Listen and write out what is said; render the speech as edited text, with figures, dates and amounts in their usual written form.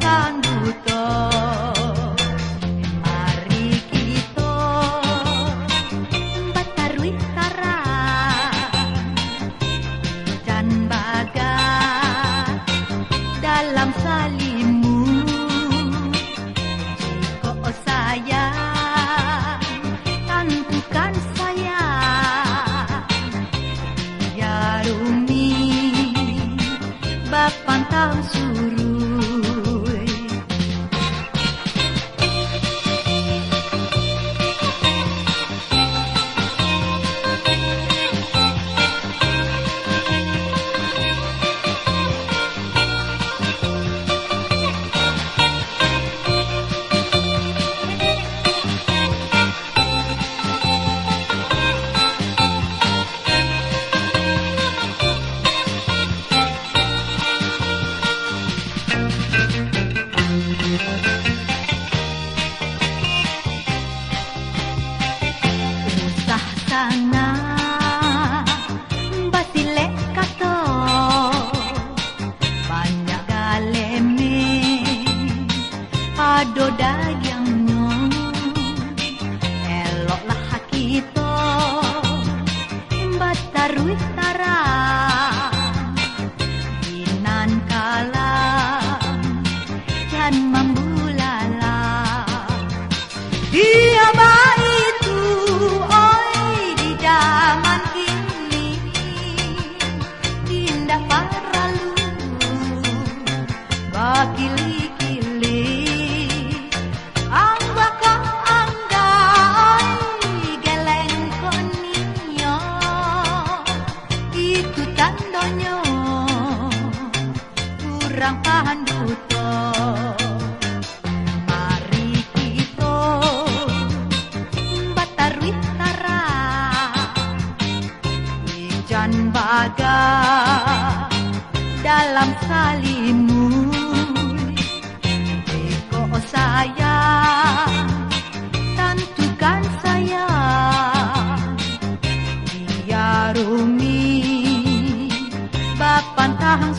panduto. Mari kita batarui tara dan baga dalam salimu. Jika sayang, tentukan sayang. Ya Rumi, bapantang surui. Usah sana basilek kato banyak galeme pado dagangnya eloklah kita batarui tara inan kalam dan membulala dia itu di zaman kini tindak paralu bakili-kili anggaka angga geleng koninyo itu tandonyo kurang panduto. Mari kita batarui tara ijan baga dalam salimu. Jika sayang, tentukan sayang. Ya Rumi, bapantang